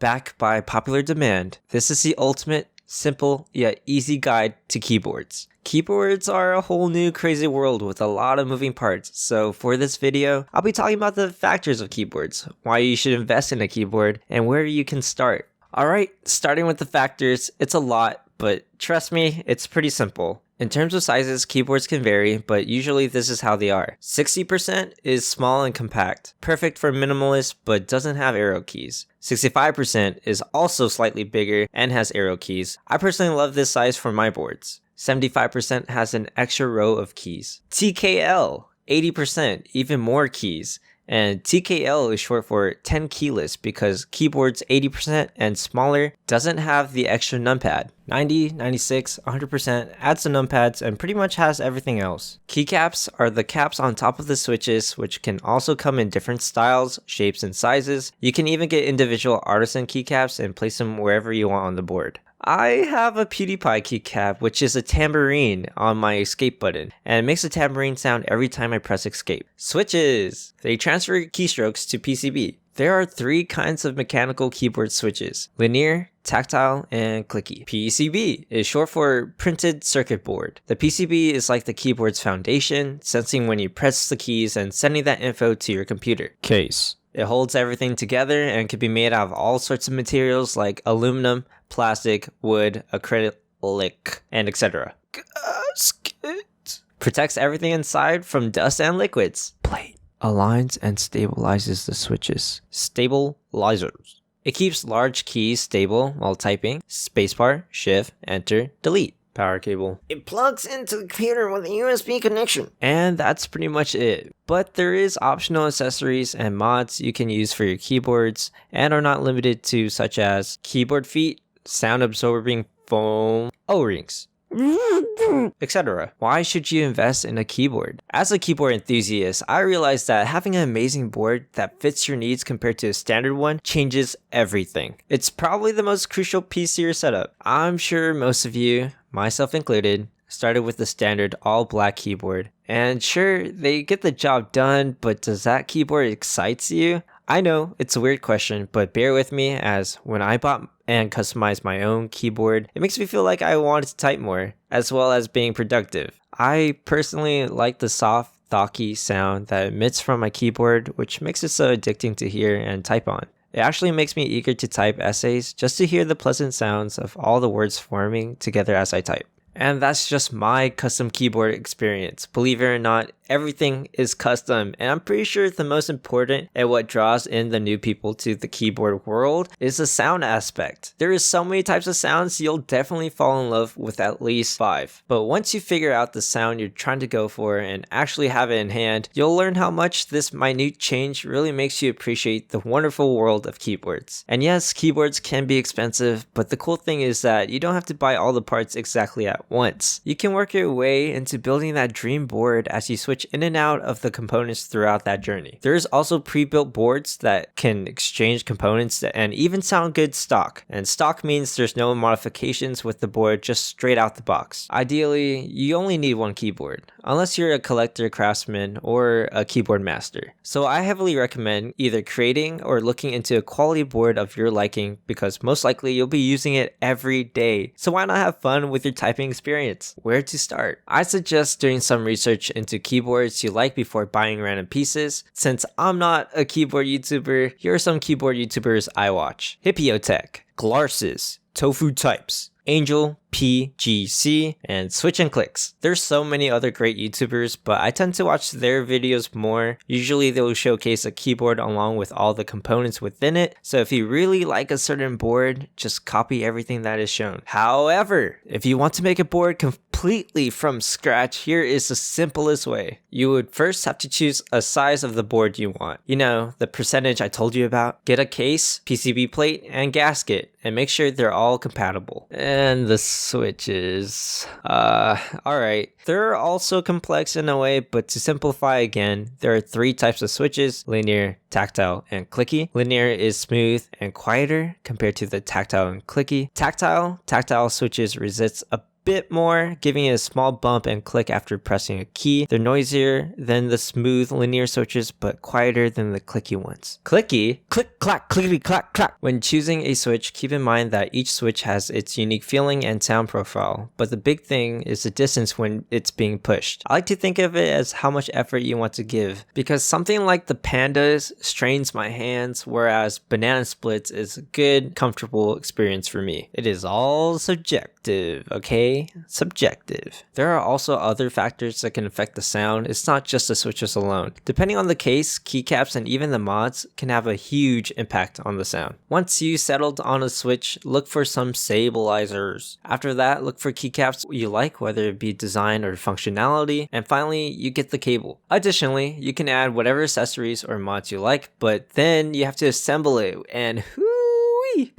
back by popular demand. This is the ultimate, simple, yet easy guide to keyboards. Keyboards are a whole new crazy world with a lot of moving parts, so for this video, I'll be talking about the factors of keyboards, why you should invest in a keyboard, and where you can start. Alright, starting with the factors, it's a lot, but trust me, it's pretty simple. In terms of sizes, keyboards can vary, but usually this is how they are. 60% is small and compact, perfect for minimalists but doesn't have arrow keys. 65% is also slightly bigger and has arrow keys. I personally love this size for my boards. 75% has an extra row of keys. TKL, 80%, even more keys. And TKL is short for 10 keyless because keyboards 80% and smaller doesn't have the extra numpad. 90, 96, 100% adds the numpads and pretty much has everything else. Keycaps are the caps on top of the switches, which can also come in different styles, shapes, and sizes. You can even get individual artisan keycaps and place them wherever you want on the board. I have a PewDiePie keycap, which is a tambourine on my escape button, and it makes a tambourine sound every time I press escape. Switches! They transfer keystrokes to PCB. There are 3 kinds of mechanical keyboard switches: linear, tactile, and clicky. PCB is short for printed circuit board. The PCB is like the keyboard's foundation, sensing when you press the keys and sending that info to your computer. Case. It holds everything together and can be made out of all sorts of materials like aluminum, plastic, wood, acrylic, and etc. Gasket. Protects everything inside from dust and liquids. Plate. Aligns and stabilizes the switches. Stabilizers. It keeps large keys stable while typing. Spacebar, shift, enter, delete. Power cable. It plugs into the computer with a USB connection. And that's pretty much it. But there is optional accessories and mods you can use for your keyboards and are not limited to, such as keyboard feet, sound absorbing foam, O-rings, etc. Why should you invest in a keyboard? As a keyboard enthusiast, I realized that having an amazing board that fits your needs compared to a standard one changes everything. It's probably the most crucial piece to your setup. I'm sure most of you, myself included, started with the standard all-black keyboard. And sure, they get the job done, but does that keyboard excite you? I know, it's a weird question, but bear with me, as when I bought and customized my own keyboard, it makes me feel like I wanted to type more, as well as being productive. I personally like the soft, thocky sound that emits from my keyboard, which makes it so addicting to hear and type on. It actually makes me eager to type essays just to hear the pleasant sounds of all the words forming together as I type. And that's just my custom keyboard experience. Believe it or not, everything is custom, and I'm pretty sure the most important and what draws in the new people to the keyboard world is the sound aspect. There is so many types of sounds, you'll definitely fall in love with at least 5. But once you figure out the sound you're trying to go for and actually have it in hand, you'll learn how much this minute change really makes you appreciate the wonderful world of keyboards. And yes, keyboards can be expensive, but the cool thing is that you don't have to buy all the parts exactly at once. You can work your way into building that dream board as you switch in and out of the components throughout that journey. There's also pre-built boards that can exchange components and even sound good stock. And stock means there's no modifications with the board, just straight out the box. Ideally, you only need one keyboard, unless you're a collector, craftsman, or a keyboard master. So I heavily recommend either creating or looking into a quality board of your liking, because most likely you'll be using it every day. So why not have fun with your typing experience? Where to start? I suggest doing some research into keyboards you like before buying random pieces. Since I'm not a keyboard YouTuber, here are some keyboard YouTubers I watch: Hippiotech, Glarsis, Tofu Types, Angel, PGC, and Switch and Clicks. There's so many other great YouTubers, but I tend to watch their videos more. Usually they'll showcase a keyboard along with all the components within it, so if you really like a certain board, just copy everything that is shown. However, if you want to make a board completely from scratch, here is the simplest way. You would first have to choose a size of the board you want. You know, the percentage I told you about. Get a case, PCB plate, and gasket, and make sure they're all compatible. And the switches. Alright. They're also complex in a way, but to simplify again, there are 3 types of switches: linear, tactile, and clicky. Linear is smooth and quieter compared to the tactile and clicky. Tactile switches resist a bit more, giving it a small bump and click after pressing a key. They're noisier than the smooth linear switches, but quieter than the clicky ones. Clicky? Click, clack, clickety, clack, clack. When choosing a switch, keep in mind that each switch has its unique feeling and sound profile, but the big thing is the distance when it's being pushed. I like to think of it as how much effort you want to give, because something like the Pandas strains my hands, whereas banana splits is a good, comfortable experience for me. It is all subjective, okay? Subjective. There are also other factors that can affect the sound. It's not just the switches alone. Depending on the case, keycaps and even the mods can have a huge impact on the sound. Once you settled on a switch, look for some stabilizers. After that, look for keycaps you like, whether it be design or functionality, and finally, you get the cable. Additionally, you can add whatever accessories or mods you like, but then you have to assemble it, and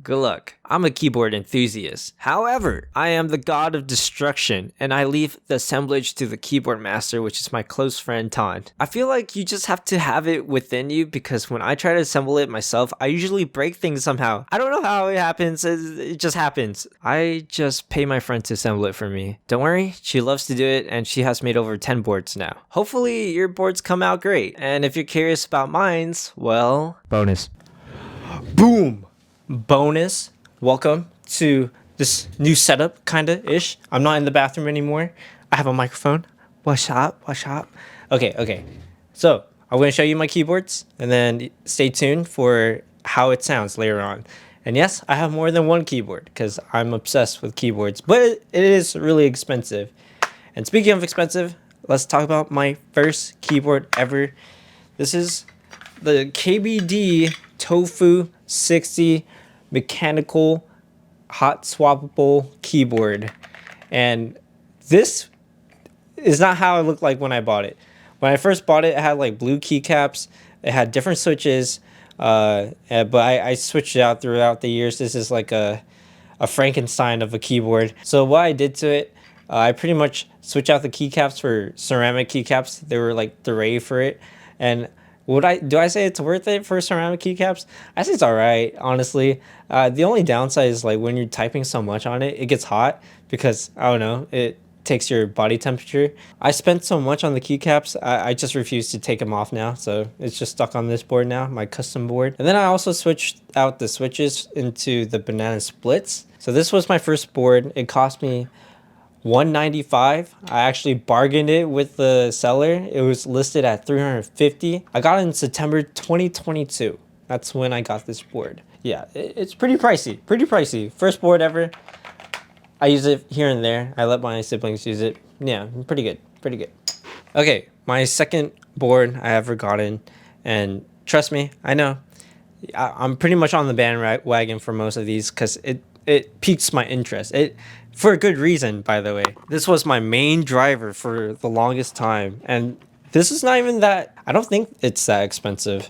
good luck. I'm a keyboard enthusiast. However, I am the god of destruction, and I leave the assemblage to the keyboard master, which is my close friend Ton. I feel like you just have to have it within you, because when I try to assemble it myself, I usually break things somehow. I don't know how it happens, it just happens. I just pay my friend to assemble it for me. Don't worry, she loves to do it, and she has made over 10 boards now. Hopefully your boards come out great, and if you're curious about mine's, well, bonus. Boom! Bonus. Welcome to this new setup, kinda-ish. I'm not in the bathroom anymore. I have a microphone. What's up? What's up? Okay. So, I'm going to show you my keyboards, and then stay tuned for how it sounds later on. And yes, I have more than one keyboard, because I'm obsessed with keyboards, but it is really expensive. And speaking of expensive, let's talk about my first keyboard ever. This is the KBD Tofu 60 mechanical hot swappable keyboard, and this is not how it looked like when I bought it. When I first bought it, it had like blue keycaps, it had different switches, but I switched it out throughout the years. This is like a Frankenstein of a keyboard. So what I did to it, I pretty much switched out the keycaps for ceramic keycaps. They were like the rave for it, and do I say it's worth it for ceramic keycaps? I say it's alright, honestly. The only downside is like when you're typing so much on it, it gets hot because, I don't know, it takes your body temperature. I spent so much on the keycaps, I just refuse to take them off now. So it's just stuck on this board now, my custom board. And then I also switched out the switches into the banana splits. So this was my first board. It cost me $195. I actually bargained it with the seller. It was listed at $350. I got it in September 2022. That's when I got this board. Yeah, it's pretty pricey. First board ever. I use it here and there. I let my siblings use it. Yeah, pretty good. Okay, my second board I ever gotten, and trust me, I know I'm pretty much on the bandwagon for most of these because it piques my interest. For a good reason, by the way. This was my main driver for the longest time, and this is not even that, I don't think it's that expensive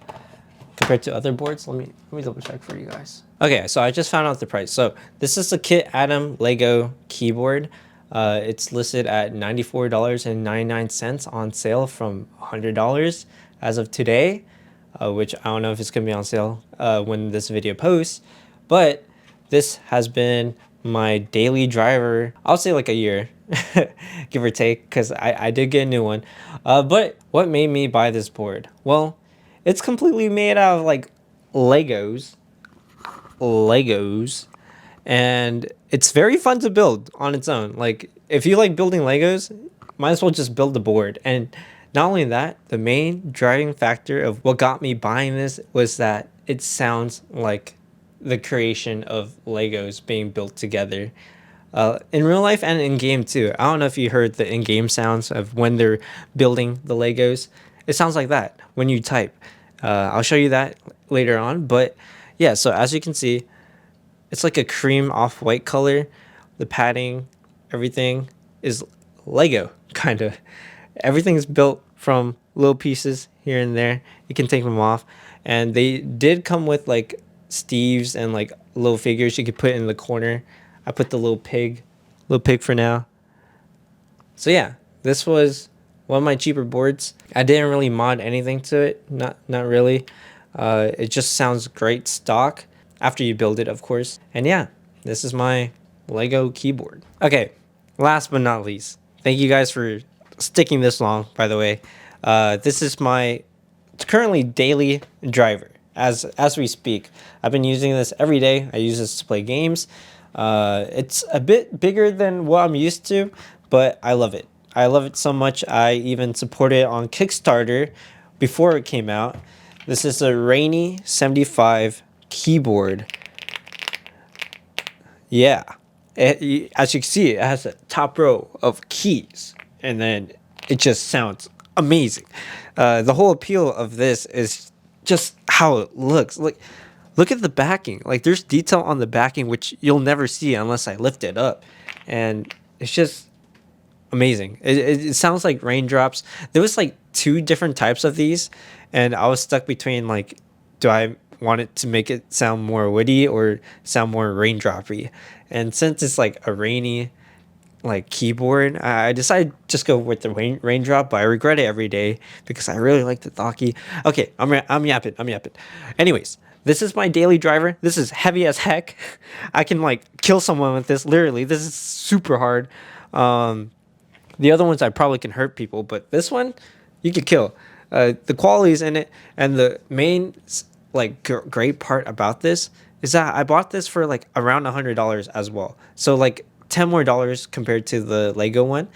compared to other boards. Let me double check for you guys. Okay, so I just found out the price. So this is the Kit Adam Lego keyboard. It's listed at $94.99 on sale from $100 as of today, which I don't know if it's gonna be on sale when this video posts, but this has been my daily driver, I'll say like a year, give or take, because I did get a new one. But what made me buy this board? Well, it's completely made out of like Legos, and it's very fun to build on its own. Like, if you like building Legos, might as well just build the board. And not only that, the main driving factor of what got me buying this was that it sounds like the creation of Legos being built together in real life and in game too. I don't know if you heard the in-game sounds of when they're building the Legos. It sounds like that when you type. I'll show you that later on, but yeah, so as you can see, it's like a cream off-white color. The padding, everything is Lego, kind of. Everything's built from little pieces here and there. You can take them off, and they did come with like Steves and like little figures you could put in the corner. I put the little pig for now. So yeah, this was one of my cheaper boards. I didn't really mod anything to it, not really. It just sounds great stock after you build it, of course. And yeah, this is my Lego keyboard. Okay, last but not least, thank you guys for sticking this long, by the way. This is my currently daily driver as we speak. I've been using this every day. I use this to play games. It's a bit bigger than what I'm used to, but I love it. I love it so much. I even supported it on Kickstarter before it came out. This is a Rainy 75 keyboard. Yeah. As you can see, it has a top row of keys, and then it just sounds amazing. The whole appeal of this is just how it looks. Like, look at the backing. Like, there's detail on the backing which you'll never see unless I lift it up, and it's just amazing. It sounds like raindrops. There was like two different types of these, and I was stuck between like, do I want it to make it sound more woody or sound more raindroppy? And since it's like a rainy like keyboard, I decided just go with the raindrop, but I regret it every day because I really like the Thocky. Okay, I'm yapping. Anyways, this is my daily driver. This is heavy as heck. I can like kill someone with this. Literally, this is super hard. The other ones I probably can hurt people, but this one you could kill. The qualities in it, and the main like great part about this is that I bought this for like around $100 as well. So like $10 more compared to the Lego one.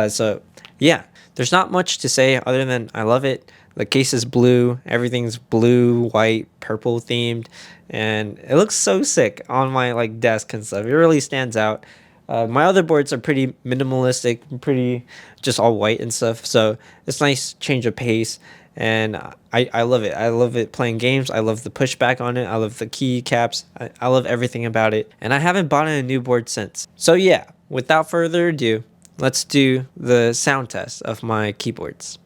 So yeah, there's not much to say other than I love it. The case is blue. Everything's blue, white, purple themed, and it looks so sick on my like desk and stuff. It really stands out. My other boards are pretty minimalistic, pretty just all white and stuff. So it's nice change of pace, and I love it. I love it playing games. I love the pushback on it. I love the keycaps. I love everything about it, and I haven't bought a new board since. So yeah, without further ado, let's do the sound test of my keyboards.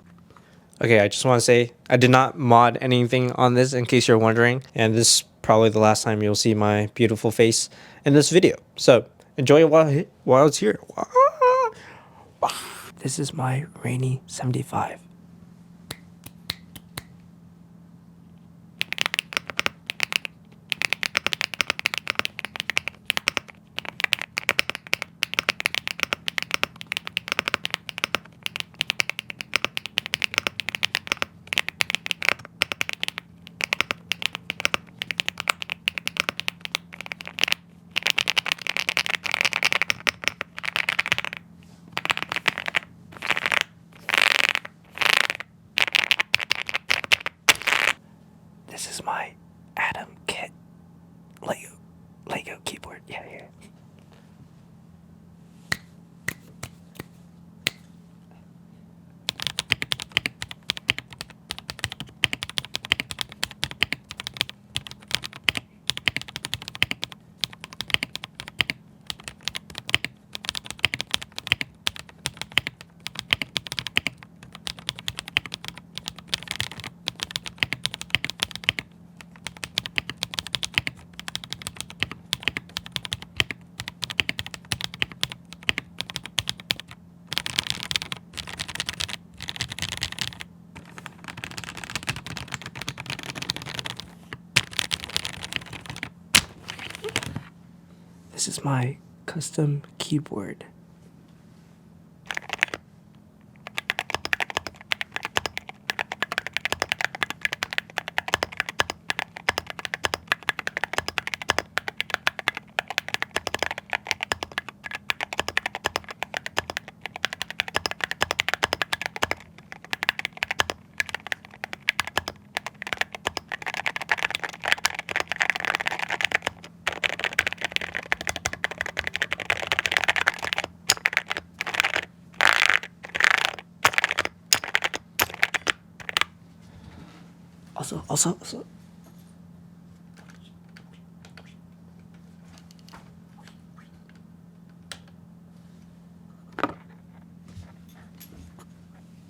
Okay, I just want to say I did not mod anything on this in case you're wondering, and this is probably the last time you'll see my beautiful face in this video. So enjoy it while it's here. This is my Rainy 75. This is my Adam Kit Lego keyboard. Yeah. This is my custom keyboard. Also.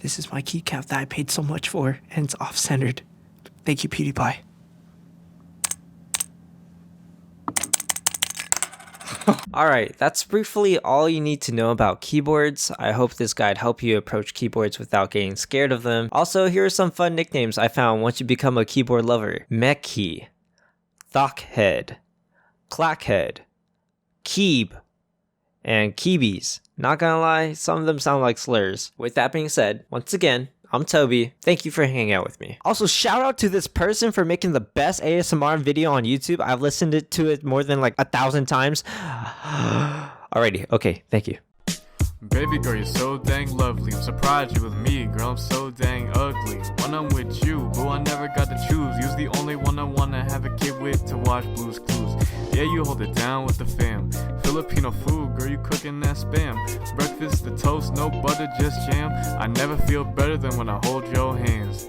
This is my keycap that I paid so much for, and it's off-centered. Thank you, PewDiePie. Alright, that's briefly all you need to know about keyboards. I hope this guide helped you approach keyboards without getting scared of them. Also, here are some fun nicknames I found once you become a keyboard lover. Mechkey, Thockhead, Clackhead, Keeb, and Keebies. Not gonna lie, some of them sound like slurs. With that being said, once again, I'm Toby. Thank you for hanging out with me. Also, shout out to this person for making the best ASMR video on YouTube. I've listened to it more than like 1,000 times. Alrighty, okay, thank you. Baby girl, you're so dang lovely. I'm surprised you with me, girl, I'm so dang ugly. When I'm with you, boo, I never got to choose. You's the only one I wanna have a kid with to watch Blue's Clues. Yeah, you hold it down with the fam. Filipino food, girl, you cooking that spam. Breakfast, the toast, no butter, just jam. I never feel better than when I hold your hands.